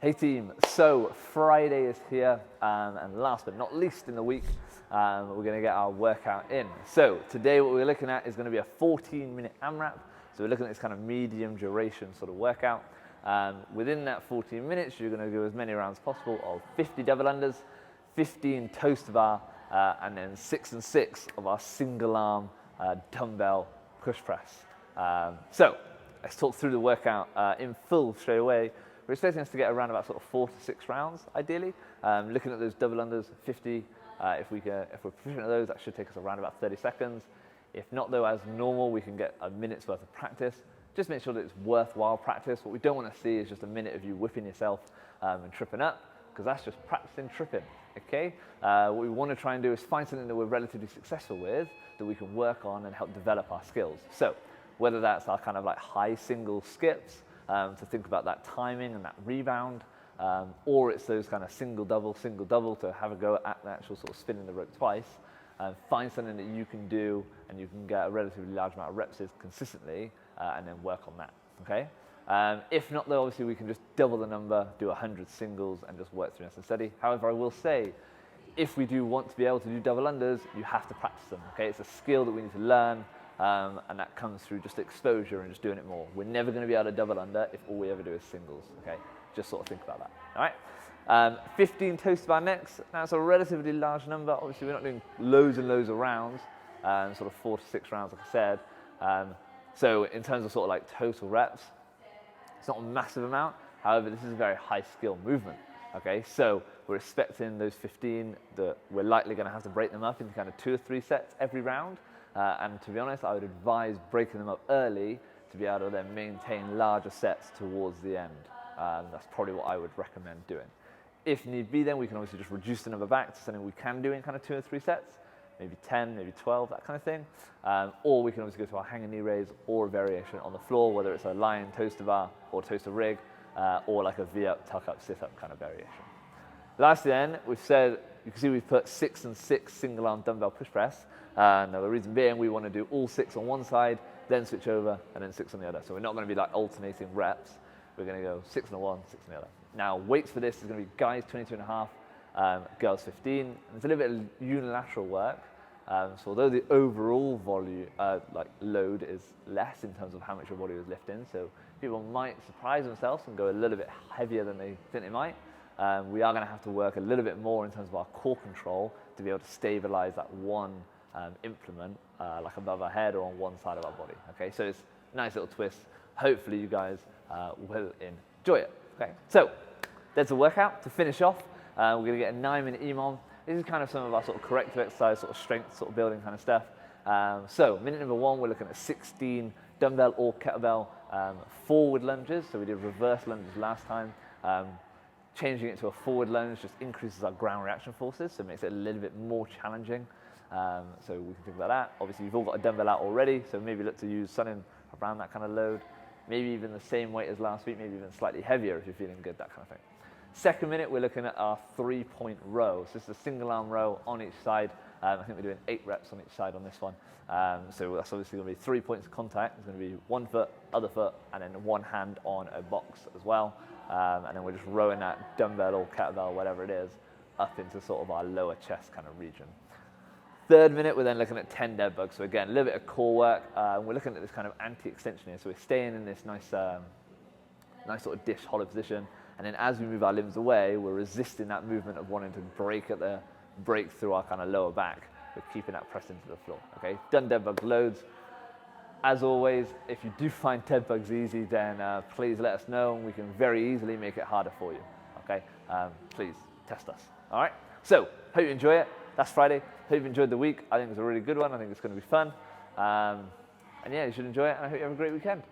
Hey team, so Friday is here, and last but not least in the week, we're going to get our workout in. So today what we're looking at is going to be a 14-minute AMRAP. So we're looking at this kind of medium duration sort of workout. Within that 14 minutes, you're going to do as many rounds as possible of 50 double unders, 15 toe to bar, and then 6 and 6 of our single arm dumbbell push press. So let's talk through the workout in full straight away. We're expecting us to get around about sort of 4 to 6 rounds, ideally. Looking at those double unders, 50. If we're proficient at those, that should take us around about 30 seconds. If not, though, as normal, we can get a minute's worth of practice. Just make sure that it's worthwhile practice. What we don't want to see is just a minute of you whipping yourself and tripping up, because that's just practicing tripping. Okay. What we want to try and do is find something that we're relatively successful with that we can work on and help develop our skills. So whether that's our kind of like high single skips, to think about that timing and that rebound, or it's those kind of single double to have a go at the actual sort of spinning the rope twice. Find something that you can do and you can get a relatively large amount of reps consistently, and then work on that. Okay. If not, though, obviously we can just double the number, do 100 singles, and just work through nice and steady. However, I will say, if we do want to be able to do double unders, you have to practice them. Okay, it's a skill that we need to learn. And that comes through just exposure and just doing it more. We're never going to be able to double under if all we ever do is singles, okay? Just sort of think about that, all right? 15 toes to bar next. That's a relatively large number. Obviously, we're not doing loads and loads of rounds, sort of 4 to 6 rounds, like I said. So in terms of sort of like total reps, it's not a massive amount. However, this is a very high skill movement, okay? So we're expecting those 15 that we're likely going to have to break them up into kind of 2 or 3 sets every round. And to be honest, I would advise breaking them up early to be able to then maintain larger sets towards the end. That's probably what I would recommend doing. If need be, then we can obviously just reduce the number back to something we can do in kind of 2 or 3 sets, maybe 10, maybe 12, that kind of thing. Or we can obviously go to our hanging knee raise or a variation on the floor, whether it's a lying toes to bar or toes to rig, or like a V-up, tuck-up, sit-up kind of variation. Lastly then, we've said, you can see we've put 6 and 6 single arm dumbbell push press. Now the reason being, we want to do all 6 on one side, then switch over, and then 6 on the other. So we're not going to be like alternating reps. We're going to go 6 on one, 6 on the other. Now weights for this is going to be guys 22.5, girls 15. And it's a little bit of unilateral work. So although the overall volume, like load is less in terms of how much your body was lifting, so people might surprise themselves and go a little bit heavier than they think they might. We are going to have to work a little bit more in terms of our core control to be able to stabilize that one implement like above our head or on one side of our body. Okay, so it's a nice little twist. Hopefully you guys will enjoy it. Okay, so there's a workout to finish off. We're going to get a 9-minute EMOM. This is kind of some of our sort of corrective exercise, sort of strength, sort of building kind of stuff. So minute number 1, we're looking at 16 dumbbell or kettlebell forward lunges. So we did reverse lunges last time. Changing it to a forward lunge just increases our ground reaction forces, so it makes it a little bit more challenging. So we can think about that. Obviously, you've all got a dumbbell out already, so maybe look to use something around that kind of load. Maybe even the same weight as last week, maybe even slightly heavier if you're feeling good, that kind of thing. Second minute, we're looking at our 3-point row. So this is a single arm row on each side. I think we're doing 8 reps on each side on this one. So that's obviously going to be 3 points of contact. It's going to be one foot, other foot, and then one hand on a box as well. And then we're just rowing that dumbbell or kettlebell, whatever it is, up into sort of our lower chest kind of region. Third minute, we're then looking at 10 dead bugs. So again, a little bit of core work. We're looking at this kind of anti-extension here. So we're staying in this nice sort of dish hollow position. And then as we move our limbs away, we're resisting that movement of wanting to break through our kind of lower back. We're keeping that pressed into the floor. Okay, done dead bugs loads. As always, if you do find dead bugs easy, then please let us know, and we can very easily make it harder for you. Okay, please test us. All right. So hope you enjoy it. That's Friday. Hope you enjoyed the week. I think it's a really good one. I think it's going to be fun. And yeah, you should enjoy it, and I hope you have a great weekend.